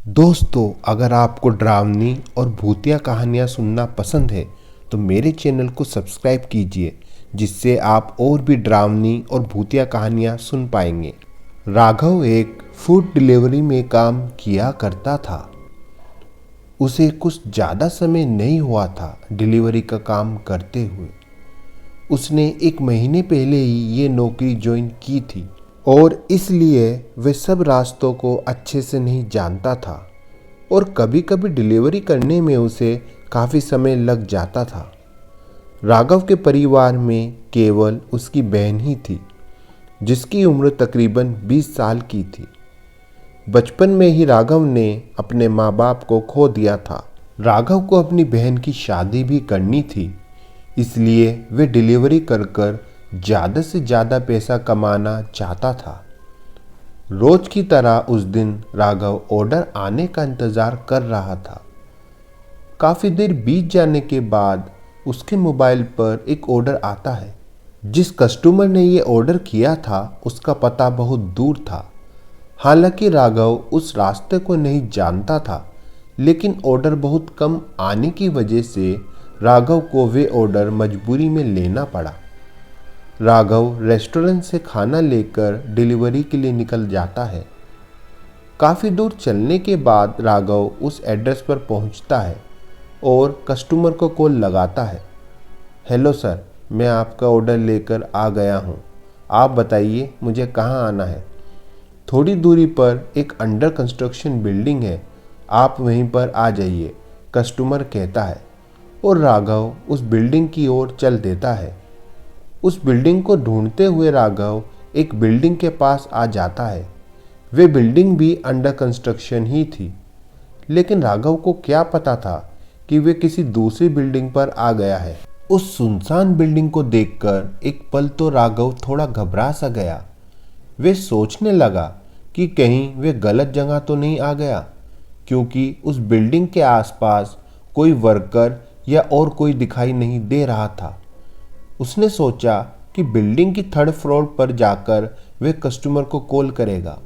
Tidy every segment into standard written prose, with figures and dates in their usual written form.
दोस्तों, अगर आपको डरावनी और भूतिया कहानियाँ सुनना पसंद है तो मेरे चैनल को सब्सक्राइब कीजिए, जिससे आप और भी डरावनी और भूतिया कहानियाँ सुन पाएंगे। राघव एक फूड डिलीवरी में काम किया करता था। उसे कुछ ज़्यादा समय नहीं हुआ था डिलीवरी का काम करते हुए। उसने 1 महीने पहले ही ये नौकरी ज्वाइन की थी और इसलिए वह सब रास्तों को अच्छे से नहीं जानता था और कभी कभी डिलीवरी करने में उसे काफ़ी समय लग जाता था। राघव के परिवार में केवल उसकी बहन ही थी, जिसकी उम्र तकरीबन 20 साल की थी। बचपन में ही राघव ने अपने माँ बाप को खो दिया था। राघव को अपनी बहन की शादी भी करनी थी, इसलिए वे डिलीवरी कर कर ज़्यादा से ज़्यादा पैसा कमाना चाहता था। रोज की तरह उस दिन राघव ऑर्डर आने का इंतज़ार कर रहा था। काफ़ी देर बीत जाने के बाद उसके मोबाइल पर एक ऑर्डर आता है। जिस कस्टमर ने ये ऑर्डर किया था उसका पता बहुत दूर था। हालांकि राघव उस रास्ते को नहीं जानता था, लेकिन ऑर्डर बहुत कम आने की वजह से राघव को वे ऑर्डर मजबूरी में लेना पड़ा। राघव रेस्टोरेंट से खाना लेकर डिलीवरी के लिए निकल जाता है। काफ़ी दूर चलने के बाद राघव उस एड्रेस पर पहुंचता है और कस्टमर को कॉल लगाता है। हेलो सर, मैं आपका ऑर्डर लेकर आ गया हूं। आप बताइए मुझे कहां आना है। थोड़ी दूरी पर एक अंडर कंस्ट्रक्शन बिल्डिंग है, आप वहीं पर आ जाइए, कस्टमर कहता है और राघव उस बिल्डिंग की ओर चल देता है। उस बिल्डिंग को ढूंढते हुए राघव एक बिल्डिंग के पास आ जाता है। वे बिल्डिंग भी अंडर कंस्ट्रक्शन ही थी, लेकिन राघव को क्या पता था कि वे किसी दूसरी बिल्डिंग पर आ गया है। उस सुनसान बिल्डिंग को देखकर एक पल तो राघव थोड़ा घबरा सा गया। वे सोचने लगा कि कहीं वे गलत जगह तो नहीं आ गया, क्योंकि उस बिल्डिंग के आसपास कोई वर्कर या और कोई दिखाई नहीं दे रहा था। उसने सोचा कि बिल्डिंग की 3rd फ्लोर पर जाकर वह कस्टमर को कॉल करेगा।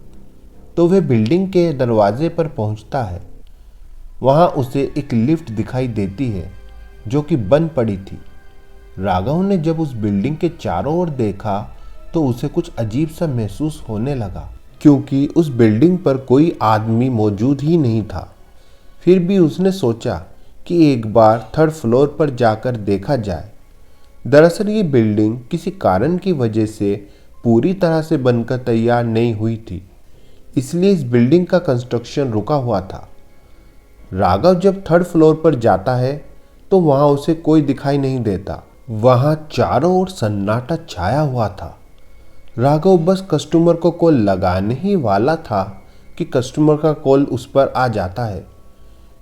तो वह बिल्डिंग के दरवाजे पर पहुंचता है। वहां उसे एक लिफ्ट दिखाई देती है जो कि बंद पड़ी थी। राघव ने जब उस बिल्डिंग के चारों ओर देखा तो उसे कुछ अजीब सा महसूस होने लगा, क्योंकि उस बिल्डिंग पर कोई आदमी मौजूद ही नहीं था। फिर भी उसने सोचा कि एक बार 3rd फ्लोर पर जाकर देखा जाए। दरअसल ये बिल्डिंग किसी कारण की वजह से पूरी तरह से बनकर तैयार नहीं हुई थी, इसलिए इस बिल्डिंग का कंस्ट्रक्शन रुका हुआ था। राघव जब 3rd फ्लोर पर जाता है तो वहां उसे कोई दिखाई नहीं देता। वहां चारों ओर सन्नाटा छाया हुआ था। राघव बस कस्टमर को कॉल लगाने ही वाला था कि कस्टमर का कॉल उस पर आ जाता है।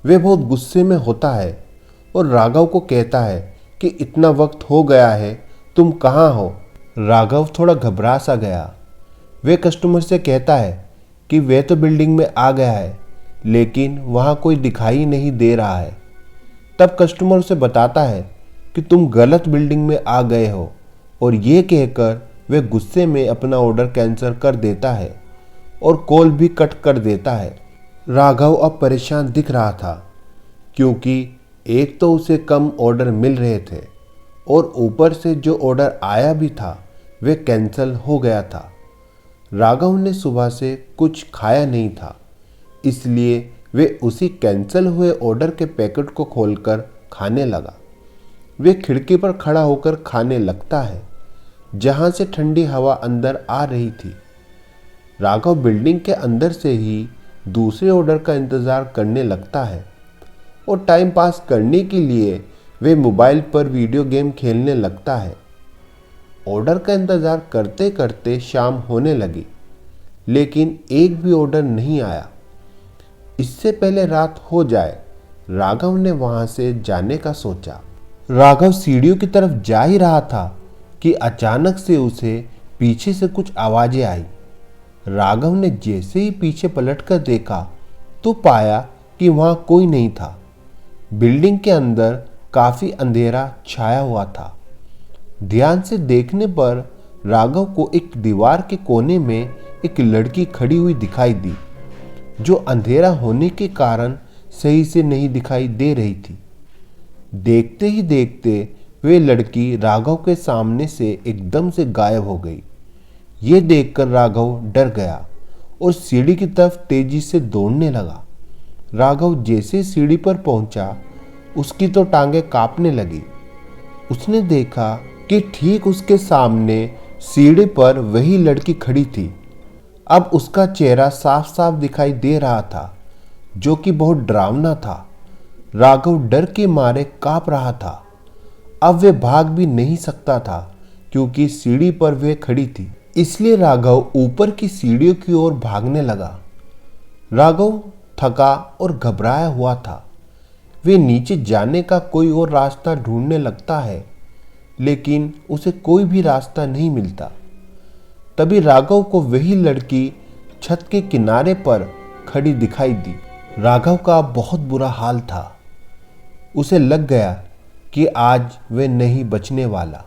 वे बहुत गुस्से में होता है और राघव को कहता है कि इतना वक्त हो गया है, तुम कहाँ हो। राघव थोड़ा घबरा सा गया। वे कस्टमर से कहता है कि वे तो बिल्डिंग में आ गया है, लेकिन वहाँ कोई दिखाई नहीं दे रहा है। तब कस्टमर उसे बताता है कि तुम गलत बिल्डिंग में आ गए हो, और ये कहकर वे गुस्से में अपना ऑर्डर कैंसिल कर देता है और कॉल भी कट कर देता है। राघव अब परेशान दिख रहा था, क्योंकि एक तो उसे कम ऑर्डर मिल रहे थे और ऊपर से जो ऑर्डर आया भी था वे कैंसिल हो गया था। राघव ने सुबह से कुछ खाया नहीं था, इसलिए वे उसी कैंसिल हुए ऑर्डर के पैकेट को खोलकर खाने लगा। वे खिड़की पर खड़ा होकर खाने लगता है, जहां से ठंडी हवा अंदर आ रही थी। राघव बिल्डिंग के अंदर से ही दूसरे ऑर्डर का इंतज़ार करने लगता है और टाइम पास करने के लिए वे मोबाइल पर वीडियो गेम खेलने लगता है। ऑर्डर का इंतज़ार करते करते शाम होने लगी, लेकिन एक भी ऑर्डर नहीं आया। इससे पहले रात हो जाए, राघव ने वहां से जाने का सोचा। राघव सीढ़ियों की तरफ जा ही रहा था कि अचानक से उसे पीछे से कुछ आवाज़ें आई। राघव ने जैसे ही पीछे पलटकर देखा तो पाया कि वहां कोई नहीं था। बिल्डिंग के अंदर काफी अंधेरा छाया हुआ था। ध्यान से देखने पर राघव को एक दीवार के कोने में एक लड़की खड़ी हुई दिखाई दी, जो अंधेरा होने के कारण सही से नहीं दिखाई दे रही थी। देखते ही देखते वे लड़की राघव के सामने से एकदम से गायब हो गई। ये देखकर राघव डर गया और सीढ़ी की तरफ तेजी से दौड़ने लगा। राघव जैसे सीढ़ी पर पहुंचा, उसकी तो टांगें कांपने लगी। उसने देखा कि ठीक उसके सामने सीढ़ी पर वही लड़की खड़ी थी। अब उसका चेहरा साफ साफ दिखाई दे रहा था, जो कि बहुत डरावना था। राघव डर के मारे कांप रहा था। अब वे भाग भी नहीं सकता था क्योंकि सीढ़ी पर वे खड़ी थी। इसलिए राघव ऊपर की सीढ़ियों की ओर भागने लगा। राघव थका और घबराया हुआ था। वे नीचे जाने का कोई और रास्ता ढूंढने लगता है, लेकिन उसे कोई भी रास्ता नहीं मिलता। तभी राघव को वही लड़की छत के किनारे पर खड़ी दिखाई दी। राघव का बहुत बुरा हाल था। उसे लग गया कि आज वे नहीं बचने वाला।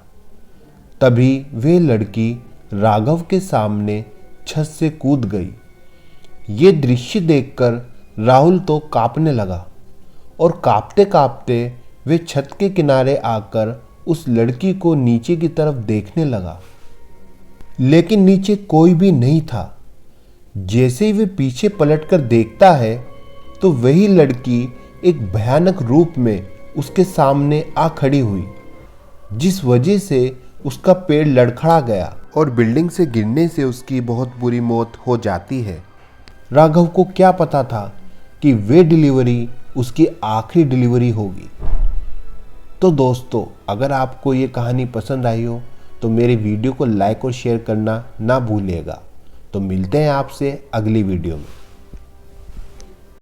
तभी वे लड़की राघव के सामने छत से कूद गई। ये दृश्य देखकर राहुल तो कांपने लगा और कांपते कांपते वे छत के किनारे आकर उस लड़की को नीचे की तरफ देखने लगा, लेकिन नीचे कोई भी नहीं था। जैसे ही वे पीछे पलटकर देखता है तो वही लड़की एक भयानक रूप में उसके सामने आ खड़ी हुई, जिस वजह से उसका पेड़ लड़खड़ा गया और बिल्डिंग से गिरने से उसकी बहुत बुरी मौत हो जाती है। राघव को क्या पता था कि वे डिलीवरी उसकी आखिरी डिलीवरी होगी। तो दोस्तों, अगर आपको ये कहानी पसंद आई हो तो मेरे वीडियो को लाइक और शेयर करना ना भूलिएगा। तो मिलते हैं आपसे अगली वीडियो में।